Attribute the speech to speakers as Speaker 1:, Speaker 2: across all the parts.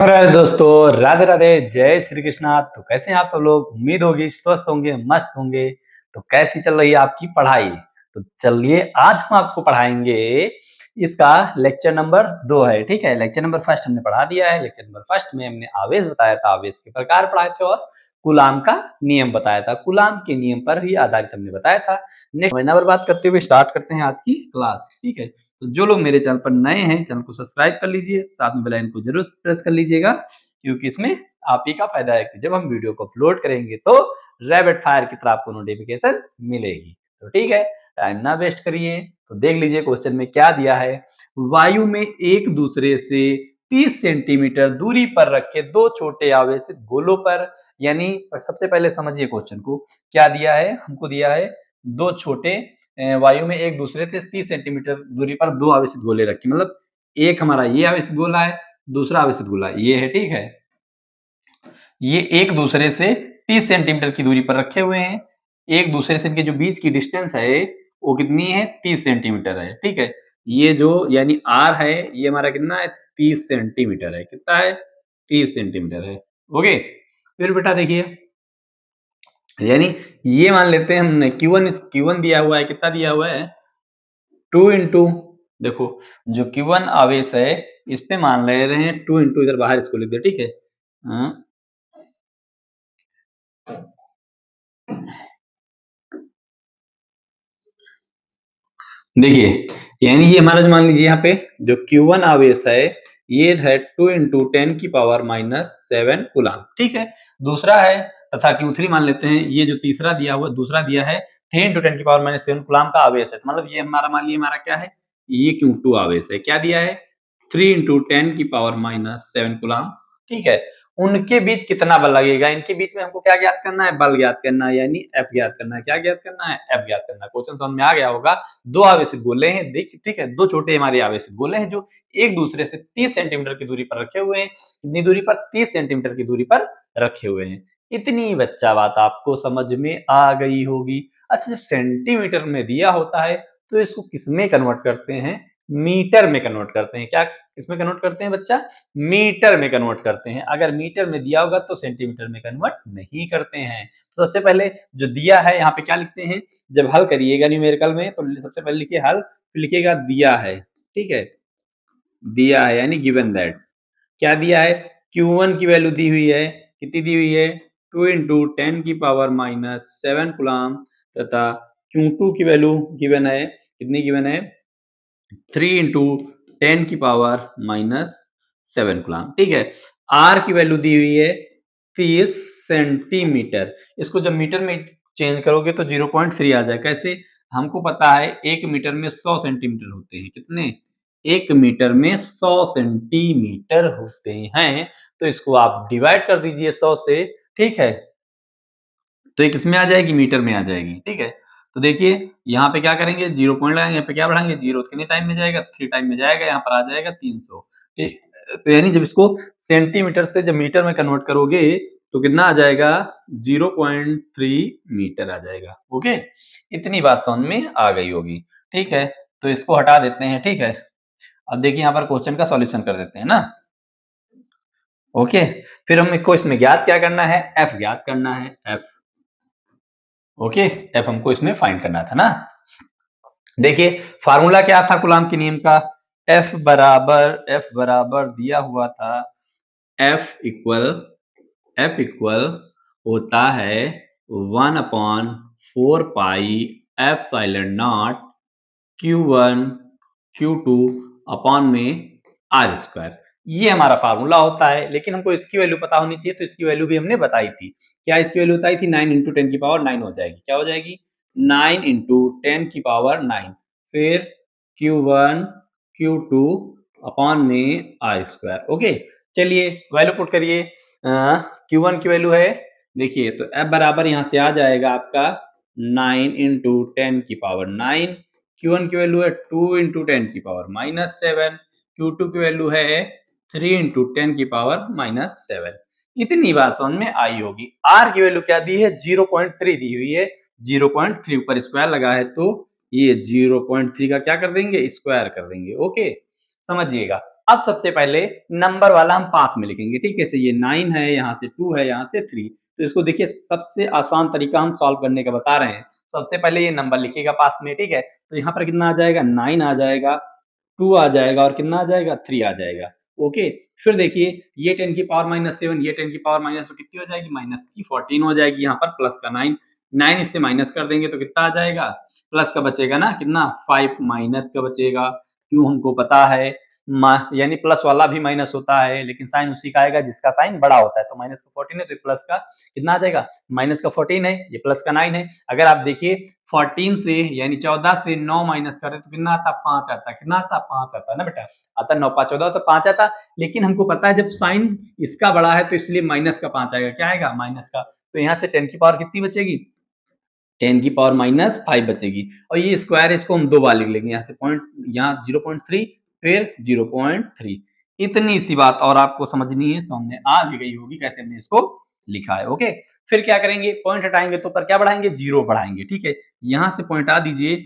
Speaker 1: नमस्कार दोस्तों, राधे राधे, जय श्री कृष्णा। तो कैसे हैं आप सब लोग? उम्मीद होगी स्वस्थ होंगे, मस्त होंगे। तो कैसी चल रही है आपकी पढ़ाई? तो चलिए आज हम आपको पढ़ाएंगे। इसका लेक्चर नंबर 2 है, ठीक है। लेक्चर नंबर फर्स्ट हमने पढ़ा दिया है। लेक्चर नंबर फर्स्ट में हमने आवेश बताया था, आवेश के प्रकार पढ़ाए थे और कूलाम का नियम बताया था। कूलाम के नियम पर ही आधारित हमने बताया था। नेक्स्ट महीना बर्बाद करते हुए स्टार्ट करते हैं आज की क्लास, ठीक है। तो जो लोग मेरे चैनल पर नए हैं, चैनल को सब्सक्राइब कर लीजिए, साथ में बेल आइकन को जरूर प्रेस कर लीजिएगा, क्योंकि इसमें आप ही का फायदा है कि जब हम वीडियो को अपलोड करेंगे तो रैपिड फायर की तरह आपको नोटिफिकेशन मिलेगी। तो ठीक है, टाइम ना वेस्ट करिए। तो देख लीजिए क्वेश्चन में क्या दिया है। वायु में एक दूसरे से 30 सेंटीमीटर दूरी पर रखे दो छोटे आवेशित गोलों पर, यानी सबसे पहले समझिए क्वेश्चन को। क्या दिया है? हमको दिया है दो छोटे वायु में एक दूसरे से 30 सेंटीमीटर दूरी पर दो आवेशित गोले रखे, मतलब एक हमारा ये आवेशित गोला है, दूसरा आवेशित गोला ये है, ठीक है। ये एक दूसरे से 30 सेंटीमीटर की दूरी पर रखे हुए हैं। एक दूसरे से इनके जो बीच की डिस्टेंस है वो कितनी है? 30 सेंटीमीटर है, ठीक है। ये जो यानी आर है, ये हमारा कितना है? 30 सेंटीमीटर है। कितना है? 30 सेंटीमीटर है। ओके, फिर बेटा देखिए, यानी ये मान लेते हैं हमने Q1 दिया हुआ है। कितना दिया हुआ है? 2 इंटू, देखो जो Q1 आवेश है इस पे मान ले रहे हैं 2 इंटू, इधर बाहर इसको लिख दे, ठीक है। देखिए, यानी ये हमारा जो मान लीजिए यहाँ पे जो Q1 आवेश है ये है 2 इंटू 10 की पावर माइनस 7 कूलाम, ठीक है। दूसरा है तथा Q3 मान लेते हैं, ये जो तीसरा दिया हुआ दूसरा दिया है 3 इंटू 10 की पावर माइनस 7 कूलाम का आवेश है। तो मतलब ये हमारा मान लीजिए हमारा क्या है? ये Q2 आवेश है। क्या दिया है? 3 इंटू 10 की पावर माइनस 7 कूलाम, ठीक है। उनके बीच कितना बल लगेगा? इनके बीच में हमको क्या ज्ञात करना है? बल ज्ञात करना है, यानी F ज्ञात करना है। क्या ज्ञात करना है? F ज्ञात करना है। क्वेश्चन समझ में आ गया होगा। दो आवेशित गोले हैं, ठीक है, दो छोटे हमारे आवेशित गोले हैं जो एक दूसरे से 30 सेंटीमीटर की दूरी पर रखे हुए हैं। कितनी दूरी पर? 30 सेंटीमीटर की दूरी पर रखे हुए हैं। इतनी बच्चा बात आपको समझ में आ गई होगी। अच्छा, जब सेंटीमीटर में दिया होता है तो इसको किसमें कन्वर्ट करते हैं? मीटर में कन्वर्ट करते हैं। क्या किसमें कन्वर्ट करते हैं बच्चा? मीटर में कन्वर्ट करते हैं। अगर मीटर में दिया होगा तो सेंटीमीटर में कन्वर्ट नहीं करते हैं। तो सबसे पहले जो दिया है यहाँ पे क्या लिखते हैं? जब हल करिएगा न्यूमेरिकल में तो सबसे पहले लिखिए हल, फिर लिखिएगा दिया है, ठीक है। दिया है यानी गिवन दैट। क्या दिया है? Q1 की वैल्यू दी हुई है। कितनी दी हुई है? 2 इंटू 10 की पावर माइनस 7 कूलाम, तथा Q2 की वैल्यू गिवन है। कितनी गिवन है? 3 इंटू 10 की पावर माइनस 7 कूलाम, ठीक है। R की वैल्यू दी हुई है 30 सेंटीमीटर। इसको जब मीटर में चेंज करोगे तो 0.3 आ जाए। कैसे? हमको पता है 1 मीटर में 100 सेंटीमीटर होते हैं। कितने? 1 मीटर में 100 सेंटीमीटर होते हैं। तो इसको आप डिवाइड कर दीजिए 100 से, ठीक है। तो ये किसमें आ जाएगी? मीटर में आ जाएगी, ठीक है। तो देखिए यहाँ पे क्या करेंगे? 0 पॉइंट लगाएंगे, यहाँ पे क्या बढ़ाएंगे? 0। कितने टाइम में जाएगा? 3 टाइम में जाएगा। यहाँ पर आ जाएगा 300, ठीक। तो यानी जब इसको सेंटीमीटर से जब मीटर में कन्वर्ट करोगे तो कितना आ जाएगा? 0.3 मीटर आ जाएगा। ओके, इतनी बात समझ में आ गई होगी, ठीक है। तो इसको हटा देते हैं, ठीक है। अब देखिए यहाँ पर क्वेश्चन का सॉल्यूशन कर देते हैं ना। ओके, फिर हमको इसमें ज्ञात क्या करना है? एफ ज्ञात करना है, एफ। ओके, एफ हमको इसमें फाइंड करना था ना। देखिए फार्मूला क्या था कूलाम के नियम का? एफ बराबर दिया हुआ था, एफ इक्वल होता है 1/4 pi epsilon not Q1 Q2 upon में आर स्क्वायर। ये हमारा फार्मूला होता है, लेकिन हमको इसकी वैल्यू पता होनी चाहिए। तो इसकी वैल्यू भी हमने बताई थी। क्या इसकी वैल्यू बताई थी? 9 इंटू 10 की पावर 9 हो जाएगी। क्या हो जाएगी? 9 इंटू 10 की पावर 9, फिर Q1 Q2 अपॉन में आर स्क्वायर। ओके, चलिए वैल्यू पुट करिए। Q1 की वैल्यू है, देखिए तो F बराबर यहाँ से आ जाएगा आपका 9 इंटू 10 की पावर 9। Q1 की वैल्यू है 2 इंटू 10 की पावर माइनस 7। Q2 की वैल्यू है 3 इंटू 10 की पावर माइनस 7। इतनी बात समझ में आई होगी। R की वैल्यू क्या दी है? 0.3 दी हुई है। 0.3 ऊपर स्क्वायर लगा है तो ये 0.3 का क्या कर देंगे? स्क्वायर कर देंगे। ओके, समझिएगा। अब सबसे पहले नंबर वाला हम पास में लिखेंगे, ठीक है। ये 9 है, यहाँ से 2 है, यहाँ से 3। तो इसको देखिए सबसे आसान तरीका हम सॉल्व करने का बता रहे हैं। सबसे पहले ये नंबर लिखिएगा पास में, ठीक है। तो यहाँ पर कितना आ जाएगा, 9 आ जाएगा, 2 आ जाएगा और कितना आ जाएगा, 3 आ जाएगा। ओके, फिर देखिए ये 10 की पावर -7, ये 10 की पावर माइनस, तो कितनी हो जाएगी, माइनस की 14 हो जाएगी। यहाँ पर प्लस का 9, 9 इससे माइनस कर देंगे तो कितना आ जाएगा, प्लस का बचेगा ना, कितना 5 माइनस का बचेगा। क्यों, हमको पता है यानी प्लस वाला भी माइनस होता है, लेकिन साइन उसी का आएगा जिसका साइन बड़ा होता है। तो माइनस का 14 है तो प्लस का कितना आ जाएगा, माइनस का 14 है, ये प्लस का 9 है। अगर आप देखिए 14 से यानी 14 से 9 माइनस करें तो कितना आता, 5 आता। कितना आता, 5 आता ना बेटा, आता 9 5 14 तो 5 आता। लेकिन हमको पता है जब साइन इसका बड़ा है तो इसलिए माइनस का 5 आएगा। क्या आएगा, माइनस का। तो यहाँ से 10 की पावर कितनी बचेगी, 10 की पावर -5 बचेगी। और ये स्क्वायर, इसको हम 2 बार लिख लेंगे। यहाँ से पॉइंट, यहाँ 0.3 फिर 0.3। इतनी सी बात और आपको समझनी है, समझ में आ भी गई होगी कैसे हमने इसको लिखा है। ओके, फिर क्या करेंगे, पॉइंट हटाएंगे तो पर क्या बढ़ाएंगे, 0 बढ़ाएंगे, ठीक है। यहाँ से पॉइंट हटा दीजिए,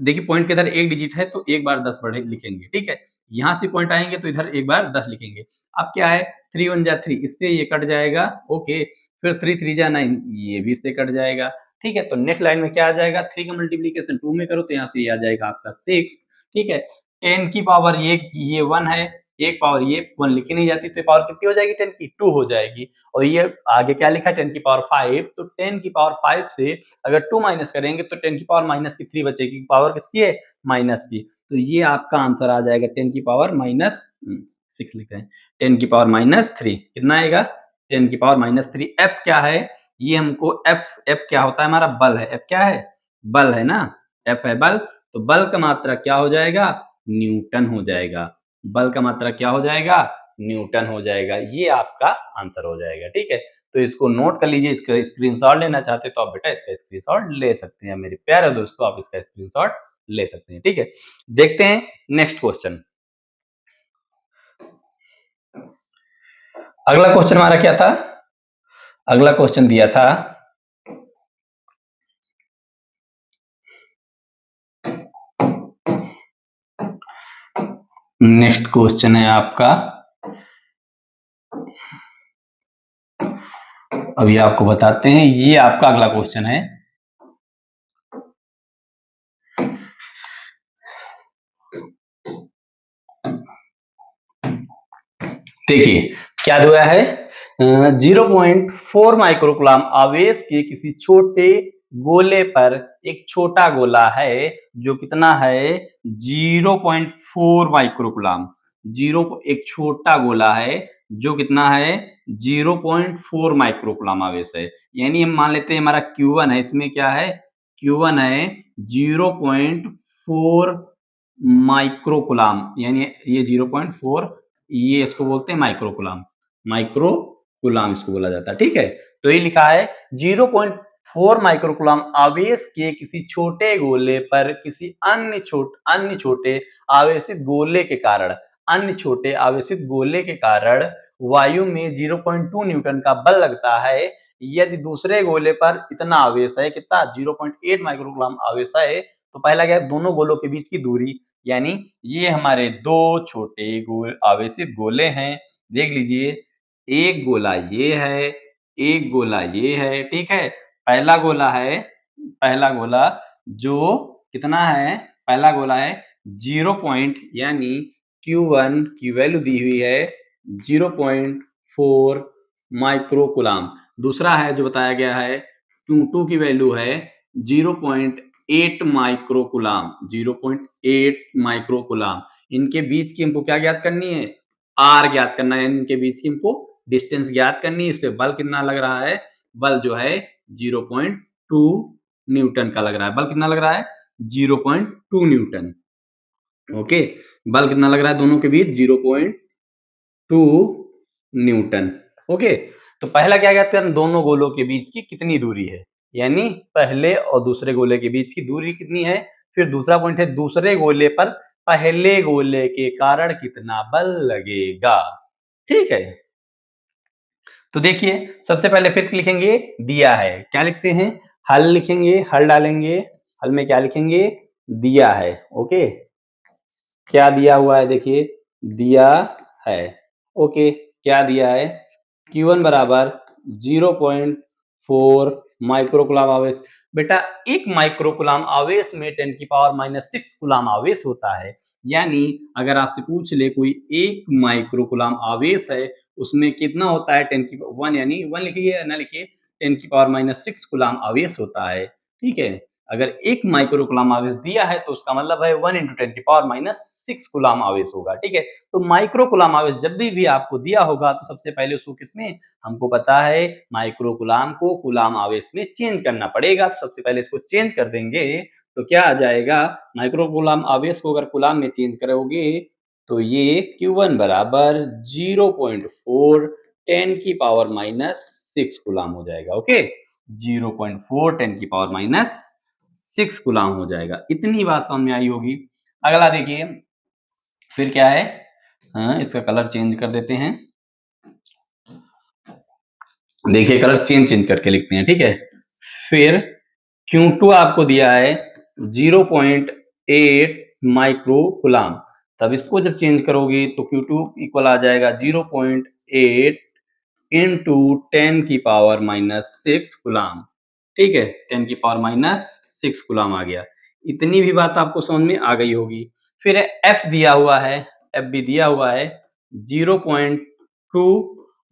Speaker 1: देखिए पॉइंट के इधर 1 डिजिट है तो एक बार 10 बढ़े लिखेंगे, ठीक है। यहाँ से पॉइंट आएंगे तो इधर एक बार 10 लिखेंगे। अब क्या है, 3 1 जा 3, इससे ये कट जाएगा। ओके, फिर 3 3 जा 9, ये भी इससे कट जाएगा, ठीक है। तो नेक्स्ट लाइन में क्या आ जाएगा, 3 का मल्टीप्लीकेशन 2 में करो तो यहाँ से ये आ जाएगा आपका 6, ठीक है। 10 की पावर ये 1 है, एक पावर ये 1 लिखी नहीं जाती तो पावर कितनी हो जाएगी, 10 की 2 हो जाएगी। और ये आगे क्या लिखा है, 10 की पावर 5, तो 10 की पावर 5 से अगर 2 माइनस करेंगे तो 10 की पावर माइनस की 3 बचेगी। पावर किसकी है, माइनस की। तो ये आपका आंसर आ जाएगा 10 की पावर -6 लिख रहे हैं, 10 की पावर -3 कितना आएगा, 10 की पावर -3। एफ क्या है, ये हमको एफ क्या होता है, हमारा बल है। एफ क्या है, बल है ना, एफ है बल। तो बल का मात्रा क्या हो जाएगा, न्यूटन हो जाएगा। बल का मात्रा क्या हो जाएगा, न्यूटन हो जाएगा। ये आपका आंसर हो जाएगा, ठीक है। तो इसको नोट कर लीजिए, इसका स्क्रीनशॉट लेना चाहते तो आप बेटा इसका स्क्रीनशॉट ले सकते हैं। मेरे प्यारे दोस्तों, आप इसका स्क्रीनशॉट ले सकते हैं, ठीक है। देखते हैं नेक्स्ट क्वेश्चन। अगला क्वेश्चन हमारा क्या था, अगला क्वेश्चन दिया था, नेक्स्ट क्वेश्चन है आपका, अभी आपको बताते हैं। ये आपका अगला क्वेश्चन है। देखिए क्या दिया है, 0.4 माइक्रोकुलाम आवेश के किसी छोटे गोले पर एक छोटा गोला है जो कितना है, 0.4 माइक्रोकुलाम। एक छोटा गोला है जो कितना है, 0.4 माइक्रोकुलाम आवेश है। यानी हम मान लेते हैं हमारा Q1 है, इसमें क्या है, Q1 है 0.4 माइक्रोकुलाम, यानी ये 0.4, ये इसको बोलते हैं माइक्रोकुलाम। माइक्रोकुलाम इसको बोला जाता है, ठीक है। तो ये लिखा है 0.4 माइक्रोकुलाम आवेश के किसी छोटे गोले पर किसी अन्य छोटे आवेशित गोले के कारण, अन्य छोटे आवेशित गोले के कारण वायु में 0.2 न्यूटन का बल लगता है। यदि दूसरे गोले पर इतना आवेश है, कितना, 0.8 माइक्रोकुलाम आवेश है, तो पहला क्या है, दोनों गोलों के बीच की दूरी, यानी ये हमारे दो छोटे गोल आवेशित गोले हैं। देख लीजिए, एक गोला ये है, एक गोला ये है, ठीक है। पहला गोला है, पहला गोला जो कितना है, पहला गोला है 0 पॉइंट, यानी Q1 की वैल्यू दी हुई है 0.4 माइक्रोकुलाम। दूसरा है जो बताया गया है, Q2 की वैल्यू है 0.8 माइक्रोकुलाम, 0.8 माइक्रोकुलाम। इनके बीच की हमको क्या ज्ञात करनी है, आर ज्ञात करना है। इनके बीच की हमको डिस्टेंस ज्ञात करनी है। इस पे बल कितना लग रहा है, बल जो है 0.2 न्यूटन का लग रहा है। बल कितना लग रहा है, 0.2 न्यूटन। ओके, बल कितना लग रहा है दोनों के बीच, 0.2 न्यूटन। ओके, तो पहला क्या कहते हैं, दोनों गोलों के बीच की कितनी दूरी है, यानी पहले और दूसरे गोले के बीच की दूरी कितनी है। फिर दूसरा पॉइंट है, दूसरे गोले पर पहले गोले के कारण कितना बल लगेगा, ठीक है। तो देखिए सबसे पहले फिर लिखेंगे, दिया है, क्या लिखते हैं, हल लिखेंगे, हल डालेंगे, हल में क्या लिखेंगे, दिया है। ओके, क्या दिया हुआ है देखिए, दिया है। ओके, क्या दिया है? Q1 बराबर 0.4 माइक्रोकुलाम आवेश। बेटा, एक माइक्रोकुलाम आवेश में 10 की पावर -6 कुलाम आवेश होता है। यानी अगर आपसे पूछ ले कोई एक माइक्रोकुलाम आवेश है, उसमें कितना होता है 10 की 1, यानी 1 लिखिए ना लिखिए, 10 की पावर -6 कुलाम आवेश होता है। ठीक है, अगर एक माइक्रोकुलाम आवेश दिया है तो उसका मतलब है 1 × 10 की पावर -6 कुलाम आवेश होगा। ठीक है, तो माइक्रोकुलाम आवेश जब भी आपको दिया होगा तो सबसे पहले उसको किसमें, हमको पता है माइक्रोकुलाम को कुलाम आवेश में चेंज करना पड़ेगा। तो सबसे पहले इसको चेंज कर देंगे तो क्या आ जाएगा, माइक्रोकुलाम आवेश को अगर कुलाम में चेंज करोगे तो ये Q1 बराबर 0.4 10 की पावर -6 कुलाम हो जाएगा। ओके, 0.4 10 की पावर -6 कुलाम हो जाएगा। इतनी बात समझ में आई होगी। अगला देखिए, फिर क्या है, इसका कलर चेंज कर देते हैं। देखिए, कलर चेंज करके लिखते हैं। ठीक है, फिर Q2 आपको दिया है 0.8 माइक्रो कुलाम। तब इसको जब चेंज करोगे तो Q2 इक्वल आ जाएगा 0.8 इंटू 10 की पावर -6 गुलाम। ठीक है, 10 की पावर -6 गुलाम आ गया। इतनी भी बात आपको समझ में आ गई होगी। फिर F दिया हुआ है, F भी दिया हुआ है 0.2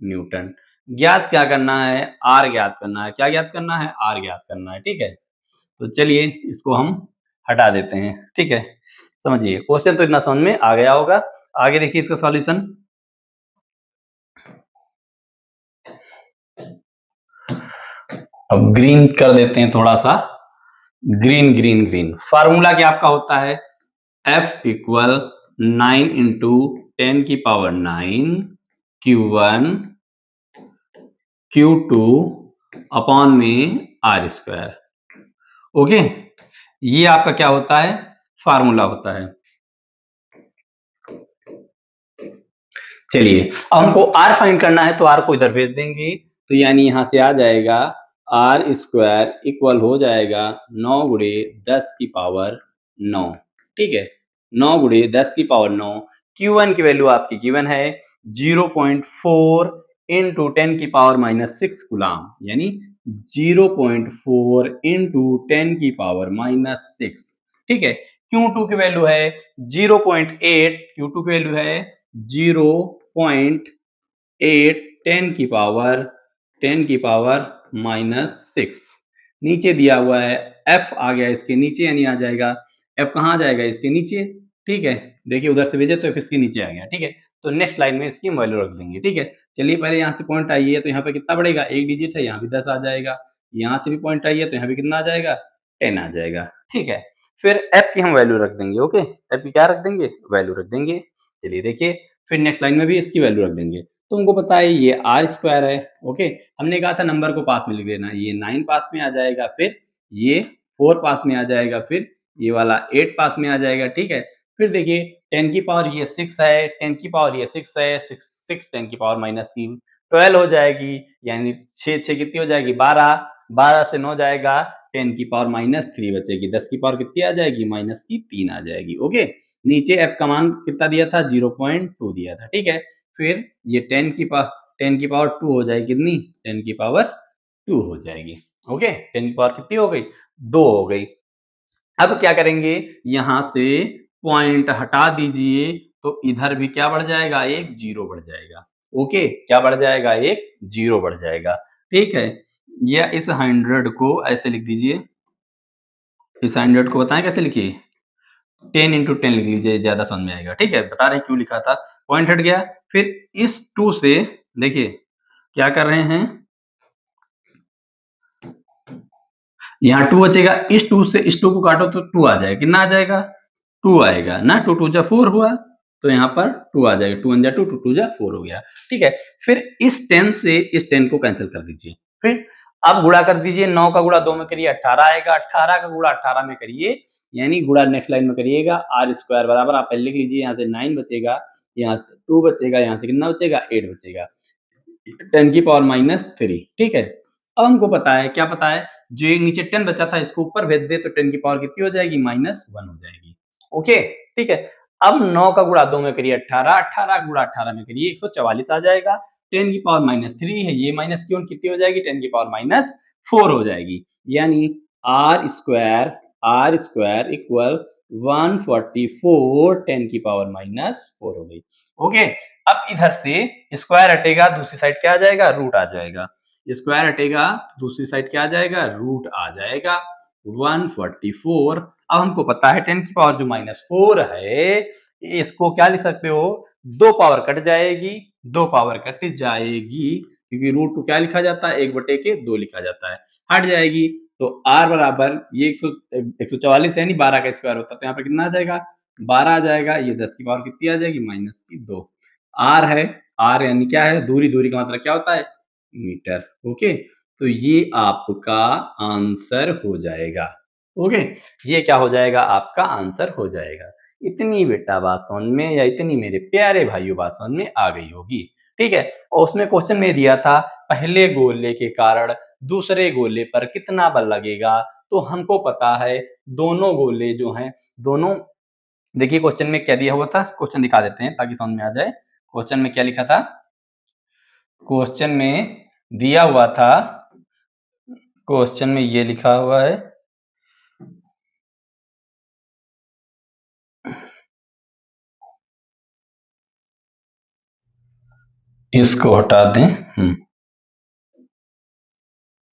Speaker 1: न्यूटन। ज्ञात क्या करना है, R ज्ञात करना है। क्या ज्ञात करना है? R ज्ञात करना है। ठीक है, तो चलिए इसको हम हटा देते हैं। ठीक है, समझिए, क्वेश्चन तो इतना समझ में आ गया होगा। आगे देखिए इसका सॉल्यूशन। अब ग्रीन कर देते हैं थोड़ा सा, ग्रीन ग्रीन ग्रीन। फार्मूला क्या आपका होता है, F इक्वल 9 इंटू 10 की पावर 9 Q1 Q2 अपॉन में R स्क्वायर। ओके, ये आपका क्या होता है, फार्मूला होता है। चलिए, अब हमको R फाइंड करना है तो R को इधर भेज देंगे, तो यानी यहां से आ जाएगा R स्क्वायर इक्वल हो जाएगा 9 गुणे 10 की पावर 9। ठीक है, 9 गुणे 10 की पावर 9। Q1 की वैल्यू आपकी गिवन है 0.4 इंटू 10 की पावर -6 गुलाम, यानी 0.4 इंटू 10 की पावर -6। ठीक है, Q2 की वैल्यू है 0.8, Q2 की वैल्यू है 0.8 10 की पावर -6। नीचे दिया हुआ है F आ गया इसके नीचे, यानी आ जाएगा F कहाँ आ जाएगा, इसके नीचे। ठीक है, देखिए उधर से भेजे तो F इसके नीचे आ गया। ठीक है, तो नेक्स्ट लाइन में इसकी वैल्यू रख देंगे। ठीक है, चलिए पहले यहाँ से पॉइंट आई है तो यहाँ पे कितना बढ़ेगा, एक डिजिट है, यहाँ भी 10 आ जाएगा। यहाँ से भी पॉइंट आई है तो यहाँ भी कितना आ जाएगा, 10 आ जाएगा। ठीक है, फिर F की हम वैल्यू रख देंगे। ओके, F की क्या रख देंगे, वैल्यू रख देंगे। चलिए देखिए, फिर नेक्स्ट लाइन में भी इसकी वैल्यू रख देंगे। तो हमको पता है ये आर स्क्वायर है। ओके, हमने कहा था नंबर को पास में लिख देना, ये 9 पास में आ जाएगा, फिर ये 4 पास में आ जाएगा, फिर ये वाला 8 पास में आ जाएगा। ठीक है, फिर देखिए 10 की पावर ये 6 है, 10 की पावर ये 6 है, 6 10 की पावर -3 12 हो जाएगी, यानी 6 6 कितनी हो जाएगी, 12, 12 से 9 जाएगा, 10 की पावर -3 बचेगी, 10 की पावर कितनी आ जाएगी, -3 आ जाएगी। ओके, नीचे F का मान कितना दिया था, 0.2 दिया था। ठीक है, फिर ये 10 की पावर 2 हो जाएगी, कितनी, 10 की पावर 2 हो जाएगी। ओके, 10 की पावर कितनी हो गई, 2 हो गई। अब क्या करेंगे, यहां से पॉइंट हटा दीजिए तो इधर भी क्या बढ़ जाएगा, एक जीरो बढ़ जाएगा। ओके, क्या बढ़ जाएगा, एक जीरो बढ़ जाएगा। ठीक है, या इस 100 को ऐसे लिख दीजिए, इस 100 को बताएं कैसे लिखिए, 10 इंटू 10 लिख लीजिए, ज्यादा समझ में आएगा। ठीक है, बता रहे क्यों लिखा था, पॉइंट हट गया। फिर इस 2 से देखिए क्या कर रहे हैं, यहाँ 2 बचेगा, इस 2 से इस 2 को काटो तो 2 आ जाएगा, कितना आ जाएगा, 2 आएगा ना, 2 2 जा 4 हुआ, तो यहाँ पर 2 आ जाएगा, 2 1 जा 2, 2 2 जा 4 हो गया। ठीक है, फिर इस 10 से इस 10 को कैंसिल कर दीजिए, फिर अब गुणा कर दीजिए, 9 का गुणा 2 में करिए 18 आएगा, 18 का गुणा 18 में करिए, यानी गुणा नेक्स्ट लाइन में करिएगा, आर स्क्वायर बराबर आप पहले लिख लीजिए, यहाँ से 9 बचेगा, यहाँ से 2 बचेगा, यहाँ से कितना बचेगा, 8 बचेगा, 10 की पावर -3। ठीक है, अब हमको पता है, क्या पता है, जो ये नीचे 10 बचा था इसको ऊपर भेज दे तो 10 की पावर कितनी हो जाएगी, -1 हो जाएगी। ओके, ठीक है, अब 9 का गुणा 2 में करिए 18, 18 गुणा 18 में करिए 144 आ जाएगा। 10 की पावर -3 है, ये माइनस की कितनी हो जाएगी, 10 की पावर -4 हो जाएगी। यानी आर स्क्वायर इक्वल 144 10 की पावर -4 हो गई। ओके, अब इधर से स्क्वायर हटेगा, दूसरी साइड क्या आ जाएगा, रूट आ जाएगा। स्क्वायर हटेगा, दूसरी साइड क्या आ जाएगा, रूट आ जाएगा। 144, अब हमको पता है 10 की पावर जो -4 है, इसको क्या लिख सकते हो, 2 पावर कट जाएगी, 2 पावर कट जाएगी, क्योंकि रूट को क्या लिखा जाता है, 1/2 लिखा जाता है, हट जाएगी। तो r बराबर ये 144 है, नहीं 12 का स्क्वायर होता है, तो यहाँ पे कितना आ जाएगा, 12 आ जाएगा। ये 10 की पावर कितनी आ जाएगी, -2। r है, r यानी क्या है, दूरी, दूरी का मतलब क्या होता है, मीटर। ओके, तो ये आपका आंसर हो जाएगा। ओके, ये क्या हो जाएगा, आपका आंसर हो जाएगा। इतनी बेटा बात समझ में, या इतनी मेरे प्यारे भाइयों बात समझ में आ गई होगी। ठीक है, और उसमें क्वेश्चन में दिया था पहले गोले के कारण दूसरे गोले पर कितना बल लगेगा। तो हमको पता है दोनों गोले जो हैं, दोनों, देखिए क्वेश्चन में क्या दिया हुआ था, क्वेश्चन दिखा देते हैं ताकि समझ में आ जाए। क्वेश्चन में क्या लिखा था, क्वेश्चन में दिया हुआ था, क्वेश्चन में ये लिखा हुआ है, इसको हटा दें।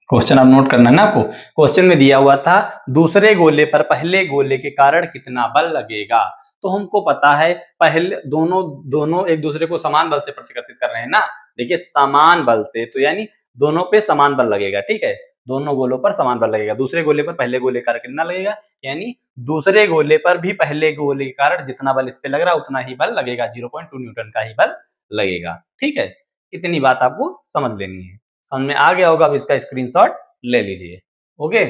Speaker 1: क्वेश्चन आप नोट करना है ना आपको। क्वेश्चन में दिया हुआ था दूसरे गोले पर पहले गोले के कारण कितना बल लगेगा। तो हमको पता है पहले दोनों एक दूसरे को समान बल से प्रतिकर्षित कर रहे हैं ना। देखिए समान बल से, तो यानी दोनों पे समान बल लगेगा। ठीक है, दोनों गोलों पर समान बल लगेगा। दूसरे गोले पर पहले गोले का कितना लगेगा, यानी दूसरे गोले पर भी पहले गोले के कारण जितना बल इस पे लग रहा है उतना ही बल लगेगा, 0.2 न्यूटन का ही बल लगेगा। ठीक है, इतनी बात आपको समझ लेनी है। समझ में आ गया होगा, अब इसका स्क्रीनशॉट ले लीजिए। ओके,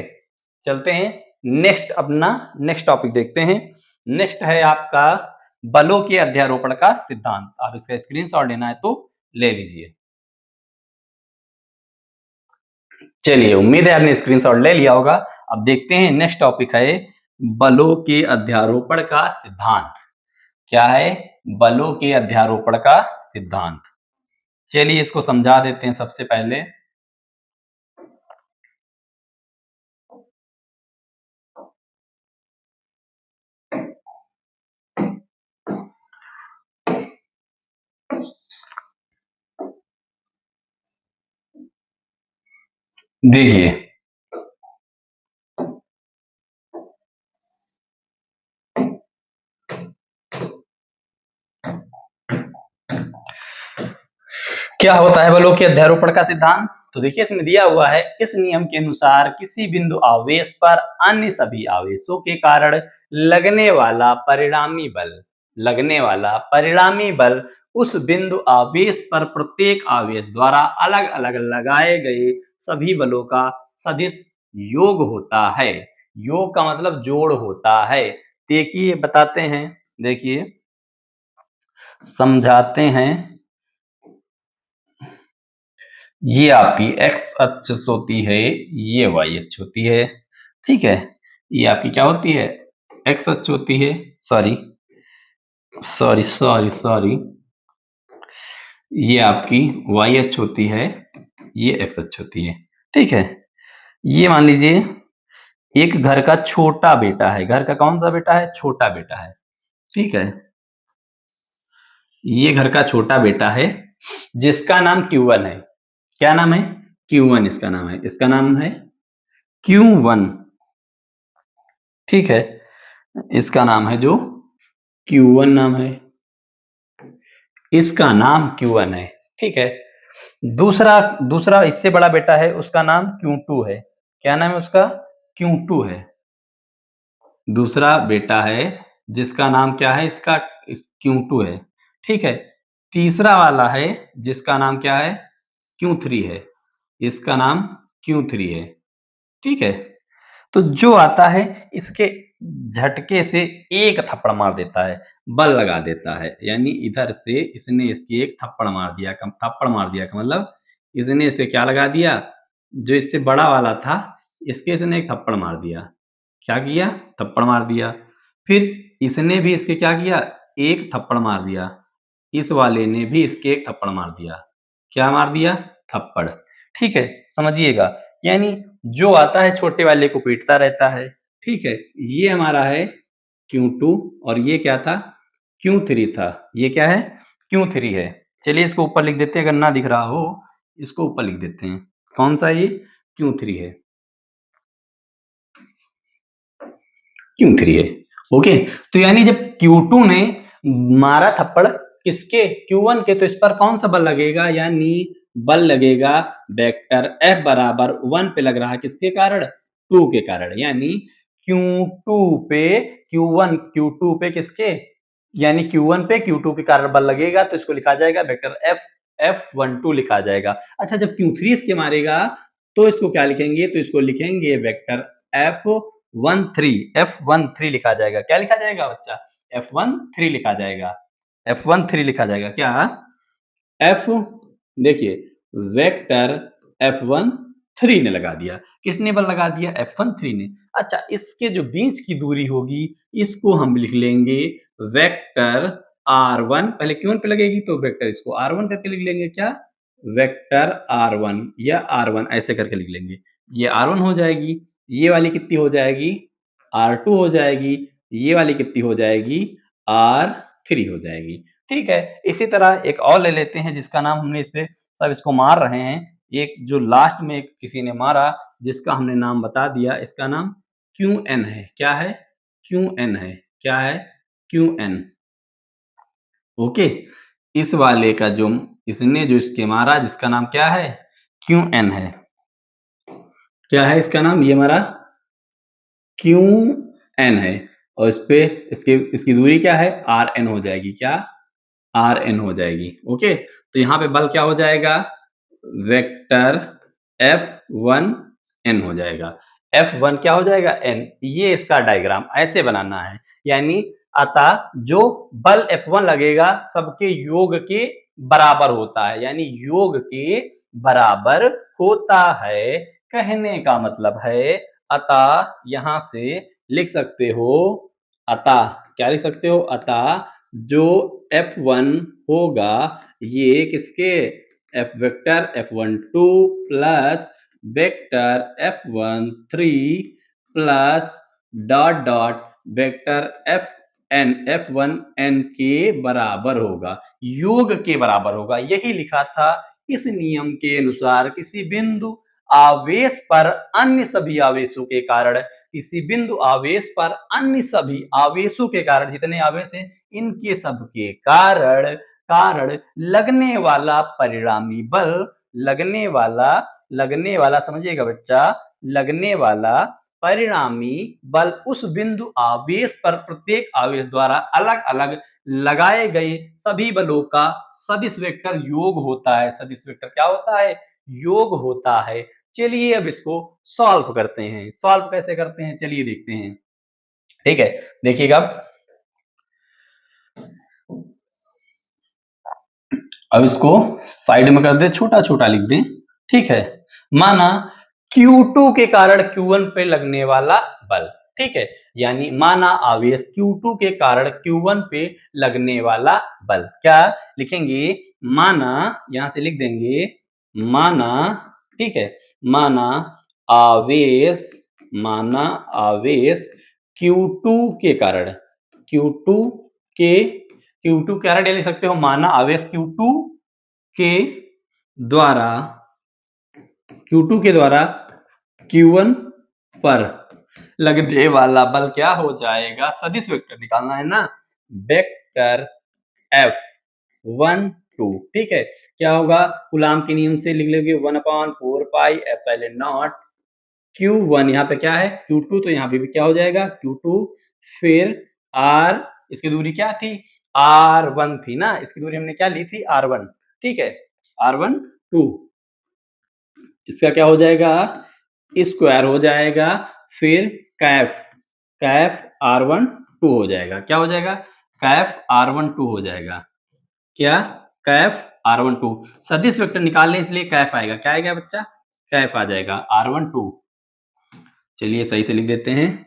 Speaker 1: चलते हैं नेक्स्ट, अपना नेक्स्ट टॉपिक देखते हैं। नेक्स्ट है आपका बलों के अध्यारोपण का सिद्धांत। आप इसका स्क्रीनशॉट लेना है तो ले लीजिए। चलिए, उम्मीद है आपने स्क्रीनशॉट ले लिया होगा। अब देखते हैं नेक्स्ट टॉपिक है बलों के अध्यारोपण का सिद्धांत। क्या है, बलों के अध्यारोपण का सिद्धांत। चलिए इसको समझा देते हैं सबसे पहले। देखिए क्या होता है बलों के अध्यारोपण का सिद्धांत। तो देखिए इसमें दिया हुआ है, इस नियम के अनुसार किसी बिंदु आवेश पर अन्य सभी आवेशों के कारण लगने वाला परिणामी बल उस बिंदु आवेश पर प्रत्येक आवेश द्वारा अलग अलग लगाए गए सभी बलों का सदिश योग होता है। योग का मतलब जोड़ होता है। देखिए बताते हैं, देखिए समझाते हैं। ये आपकी एक्स अक्ष होती है, ये वाई अक्ष होती है। ठीक है, ये आपकी क्या होती है, एक्स अक्ष होती है। सॉरी सॉरी सॉरी सॉरी, ये आपकी वाई अक्ष होती है, ये एक्स अक्ष होती है। ठीक है, ये मान लीजिए एक घर का छोटा बेटा है। घर का कौन सा बेटा है, छोटा बेटा है। ठीक है, ये घर का छोटा बेटा है जिसका नाम Q1 है। क्या नाम है, Q1 इसका नाम है। इसका नाम है Q1। ठीक है, इसका नाम है जो Q1 नाम है, इसका नाम Q1 है। ठीक है, दूसरा दूसरा इससे बड़ा बेटा है, उसका नाम Q2 है। क्या नाम है उसका, Q2 है। दूसरा बेटा है जिसका नाम क्या है, इसका Q2 है। ठीक है, तीसरा वाला है जिसका नाम क्या है, Q3 है। इसका नाम Q3 है। ठीक है, तो जो आता है इसके झटके से एक थप्पड़ मार देता है, बल लगा देता है। यानी इधर से इसने इसकी एक थप्पड़ मार दिया। थप्पड़ मार दिया का मतलब इसने इसे क्या लगा दिया, जो इससे बड़ा वाला था इसके इसने एक थप्पड़ मार दिया। क्या किया, थप्पड़ मार दिया। फिर इसने भी इसके क्या किया, एक थप्पड़ मार दिया, इस वाले ने भी इसके एक थप्पड़ मार दिया। क्या मार दिया? थप्पड़। ठीक है, समझिएगा, यानी जो आता है छोटे वाले को पीटता रहता है। ठीक है, ये हमारा है Q2 और ये क्या था? Q3 था। ये क्या है? Q3 है। चलिए इसको ऊपर लिख देते हैं, अगर ना दिख रहा हो इसको ऊपर लिख देते हैं। कौन सा ये? Q3 है। Q3 है। ओके, तो यानी जब Q2 ने मारा थप्पड़ किसके? Q1 के, तो इस पर कौन सा बल लगेगा? यानी बल लगेगा वेक्टर F बराबर 1 पे लग रहा है, किसके कारण? 2 के कारण। यानी Q2 पे Q2 पे किसके? यानी Q1 पे Q2 के कारण बल लगेगा, तो इसको लिखा जाएगा वेक्टर F12 लिखा जाएगा। अच्छा, जब Q3 इसके मारेगा तो इसको क्या लिखेंगे? तो इसको लिखेंगे वेक्टर F13 लिखा जाएगा। क्या लिखा जाएगा बच्चा? F13 लिखा जाएगा। F13 लिखा जाएगा। क्या? F, देखिए वेक्टर F13 ने लगा दिया। किसने बल लगा दिया? F13 ने। अच्छा, इसके जो बीच की दूरी होगी इसको हम लिख लेंगे वेक्टर R1। पहले Q1 पे लगेगी तो वेक्टर इसको R1 करके लिख लेंगे। क्या? वेक्टर R1 या R1 ऐसे करके लिख लेंगे। ये R1 हो जाएगी, ये वाली कितनी हो जाएगी? R2 हो जाएगी, ये वाली कितनी हो जाएगी? R3 हो जाएगी। ठीक है, इसी तरह एक और ले लेते हैं जिसका नाम हमने इस पे सब इसको मार रहे हैं। एक जो लास्ट में किसी ने मारा जिसका हमने नाम बता दिया, इसका नाम Qn है। क्या है? Qn है। क्या है? Qn। ओके, इस वाले का जो इसने जो इसके मारा जिसका नाम क्या है? Qn है। क्या है इसका नाम? ये हमारा Qn है और इस पे इसकी दूरी क्या है? Rn हो जाएगी। क्या? Rn हो जाएगी। ओके, तो यहाँ पे बल क्या हो जाएगा? वेक्टर F1n हो जाएगा। F1 क्या हो जाएगा? n। ये इसका डायग्राम ऐसे बनाना है। यानी अतः जो बल F1 लगेगा सबके योग के बराबर होता है। यानी योग के बराबर होता है, कहने का मतलब है अतः यहां से लिख सकते हो, अतः क्या लिख सकते हो? अतः जो F1 होगा ये किसके? F vector F12 plus vector F13 plus dot dot vector F1n के बराबर होगा, योग के बराबर होगा। यही लिखा था। इस नियम के अनुसार किसी बिंदु आवेश पर अन्य सभी आवेशों के कारण, किसी बिंदु आवेश पर अन्य सभी आवेशों के कारण, जितने आवेश हैं इनके सब के कारण लगने वाला परिणामी बल, लगने वाला समझिएगा बच्चा, लगने वाला परिणामी बल उस बिंदु आवेश पर प्रत्येक आवेश द्वारा अलग अलग लगाए गए सभी बलों का सदिश वेक्टर योग होता है। सदिश वेक्टर क्या होता है? योग होता है। चलिए अब इसको सॉल्व करते हैं। सॉल्व कैसे करते हैं चलिए देखते हैं। ठीक है, देखिएगा अब इसको साइड में कर दे, छोटा छोटा लिख दें। ठीक है, माना Q2 के कारण Q1 पे लगने वाला बल। ठीक है, यानी माना आवेश Q2 के कारण Q1 पे लगने वाला बल। क्या लिखेंगे? माना, यहां से लिख देंगे माना, ठीक है, माना आवेश, माना आवेश Q2 के कारण, Q2 के Q2 के कारण लिख सकते हो माना आवेश Q2 के द्वारा, Q2 के द्वारा Q1 पर लगने वाला बल क्या हो जाएगा? सदिश वेक्टर निकालना है ना, वेक्टर F12। ठीक है, क्या होगा? कूलाम के नियम से लिख लोगे 1/4 पाई एप्सिलॉन नॉट Q1। यहाँ पे क्या है? Q2, तो यहाँ पे भी क्या हो जाएगा? Q2, फिर R, इसकी दूरी क्या थी? R1 थी ना, इसकी दूरी हमने क्या ली थी? R1। ठीक है, R1 2, इसका क्या हो जाएगा? स्क्वायर हो जाएगा, फिर कैफ R1 2 हो जाएगा। क्या हो जाएगा? कैफ R1 2 हो जाएगा। क्या? कैफ R1 2। सदिश वेक्टर निकालने इसलिए कैफ आएगा। क्या आएगा बच्चा? कैफ आ जाएगा R1 2। चलिए सही से लिख देते हैं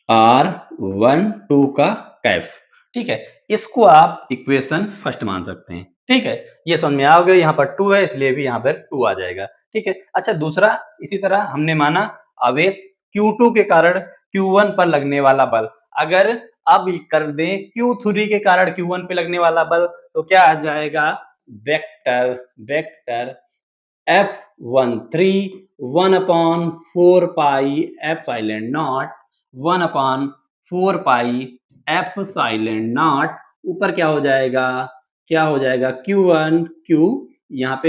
Speaker 1: R1 2 का कैफ।
Speaker 2: ठीक है, इसको आप इक्वेशन फर्स्ट मान सकते हैं। ठीक है, ये समझ में आ गया, यहाँ पर 2 है इसलिए भी यहाँ पर 2 आ जाएगा। ठीक है, अच्छा दूसरा इसी तरह हमने माना आवेश Q2 के कारण Q1 पर लगने वाला बल, अगर अब कर दें Q3 के कारण Q1 पे लगने वाला बल तो क्या आ जाएगा, vector F13 1/4 pi epsilon not 1/4 pi epsilon not, ऊपर क्या हो जाएगा, Q1 Q, यहाँ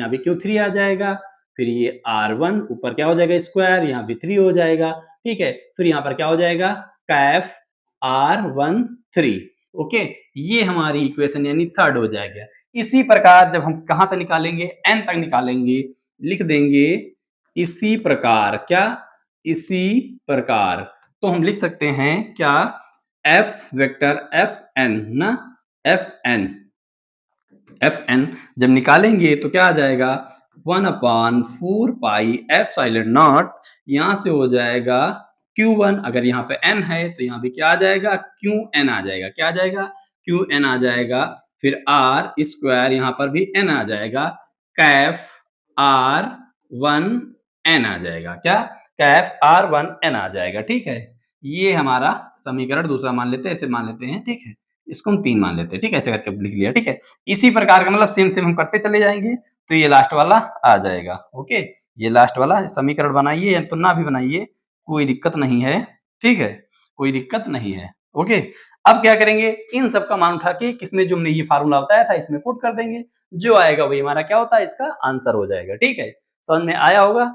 Speaker 2: भी Q3 आ जाएगा, फिर ये R1 ऊपर क्या हो जाएगा स्क्वायर, यहाँ भी 3 हो जाएगा। ठीक है, फिर यहाँ पर क्या हो जाएगा कैफ R13। ओके, ये हमारी इक्वेशन यानी थर्ड हो जाएगा। इसी प्रकार जब हम कहां तक निकालेंगे, n तक निकालेंगे, लिख देंगे इसी प्रकार, क्या इसी प्रकार, तो हम लिख सकते हैं क्या f वेक्टर fn ना, fn जब निकालेंगे तो क्या आ जाएगा 1/4 पाई एप्सिलॉन नॉट, यहां से हो जाएगा Q1, अगर यहाँ पे n है तो यहाँ भी क्या आ जाएगा Qn आ जाएगा, क्या आ जाएगा Qn आ जाएगा, फिर r स्क्वायर यहाँ पर भी n आ जाएगा, कैफ R1n आ जाएगा, क्या कैफ R1n आ जाएगा। ठीक है, ये हमारा समीकरण दूसरा मान लेते हैं, ऐसे मान लेते हैं। ठीक है, इसको हम 3 मान लेते हैं। ठीक है, ऐसे करके लिख लिया। ठीक है, इसी प्रकार का मतलब सेम हम करते चले जाएंगे तो ये लास्ट वाला आ जाएगा। ओके, ये लास्ट वाला समीकरण बनाइए या तो ना भी बनाइए, कोई दिक्कत नहीं है। ठीक है, कोई दिक्कत नहीं है। ओके, अब क्या करेंगे, इन सब का मान उठा के किसमें जो हमने ये फार्मूला बताया था इसमें पुट कर देंगे, जो आएगा वही हमारा क्या होता है, इसका आंसर हो जाएगा। ठीक है, समझ में आया होगा।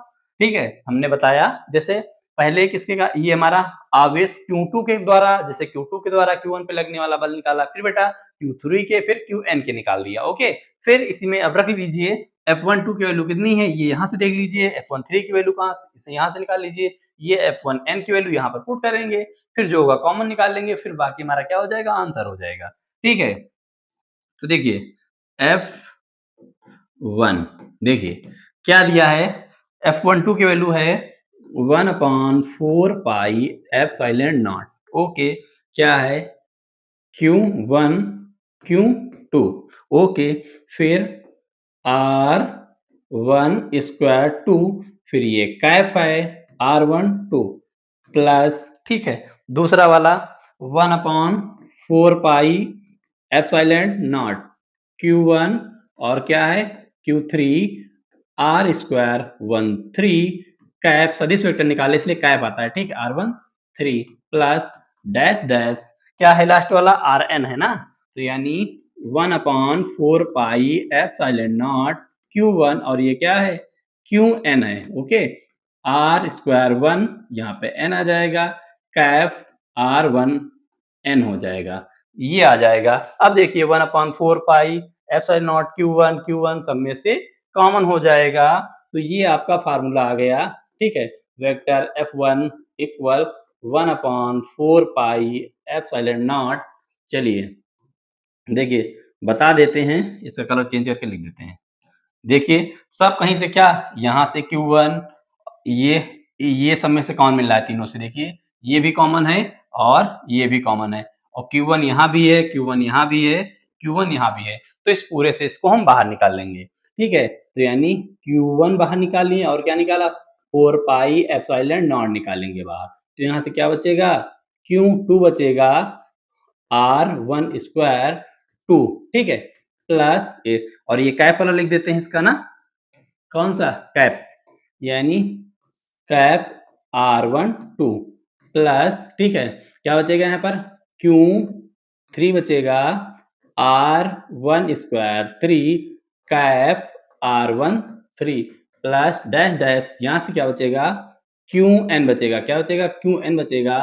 Speaker 2: ठीक है, हमने बताया जैसे पहले किसके का, ये हमारा आवेश Q2 के द्वारा, जैसे Q2 के द्वारा Q1 पे लगने वाला बल निकाला, फिर बेटा Q3 के, फिर Qn के निकाल दिया। ओके, फिर इसी में अब रख लीजिए F12 की वैल्यू कितनी है, ये यहाँ से देख लीजिए, F13 की वैल्यू कहाँ, इसे यहाँ से निकाल लीजिए, ये F1n की वैल्यू यहाँ पर पुट करेंगे, फिर जो होगा कॉमन निकाल लेंगे, फिर बाकी हमारा क्या हो जाएगा, आंसर हो जाएगा। ठीक है, तो देखिए F1 देखिए क्या दिया है, F12 की वैल्यू है 1/4 पाई एप्सिलॉन नॉट। ओके, क्या है Q1 Q2। ओके, फिर R1 स्क्वायर 2, फिर ये कैफ है R12 प्लस, ठीक है, दूसरा वाला 1/4 पाई एप्सिलॉन नॉट Q1 और क्या है Q3 R स्क्वायर 13 कैप सदिश वेक्टर निकाले इसलिए कैप आता है। ठीक है, R13 प्लस डैश डैश क्या है लास्ट वाला Rn है ना, तो यानी 1/4 पाई एप्सिलॉन नॉट Q1 और ये क्या है Qn है। ओके, R स्क्वायर 1 यहाँ पे n आ जाएगा, कैफ R1n हो जाएगा, ये आ जाएगा। अब देखिए 1/4 पाई एप्सिलॉन नॉट Q1 सब में से कॉमन हो जाएगा, तो ये आपका फार्मूला आ गया। ठीक है, vector F1 equal 1/4 pi epsilon not. चलिए देखिए बता देते हैं, इसका कलर चेंज करके लिख देते हैं। देखिए सब कहीं से क्या, यहाँ से Q1, ये सब में से कॉमन मिल रहा है तीनों से, देखिए ये भी कॉमन है और ये भी कॉमन है, और Q1 यहाँ भी है, Q1 यहाँ भी है, Q1 यहाँ भी है, तो इस पूरे से इसको हम बाहर निकाल लेंगे। ठीक है, तो यानी Q1 बाहर निकाल लिए और क्या निकाला 4 पाई एप्सिलॉन नॉट निकालेंगे बाहर, तो यहाँ से क्या बचेगा Q2 बचेगा R1 स्क्वायर 2। ठीक है, प्लस और ये कैप वाला लिख देते हैं इसका ना, कौन सा कैप, यानी कैप R12 प्लस, ठीक है, क्या बचेगा यहाँ पर Q3 बचेगा R1 square 3 cap R13 plus dash dash, यहाँ से क्या बचेगा Qn बचेगा, क्या बचेगा Qn बचेगा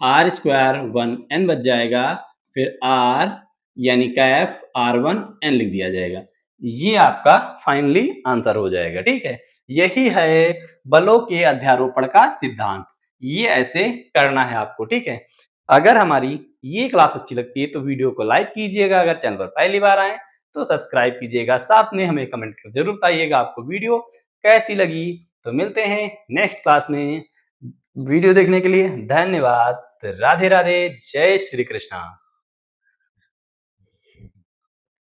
Speaker 2: R स्क्वायर 1n बच जाएगा, फिर R यानी कैप R1n लिख दिया जाएगा, ये आपका फाइनली आंसर हो जाएगा। ठीक है, यही है बलों के अध्यारोपण का सिद्धांत, ये ऐसे करना है आपको। ठीक है, अगर हमारी ये क्लास अच्छी लगती है तो वीडियो को लाइक कीजिएगा, अगर चैनल पर पहली बार आए तो सब्सक्राइब कीजिएगा, साथ में हमें कमेंट कर जरूर बताइएगा आपको वीडियो कैसी लगी। तो मिलते हैं नेक्स्ट क्लास में, वीडियो देखने के लिए धन्यवाद। राधे राधे, जय श्री कृष्णा।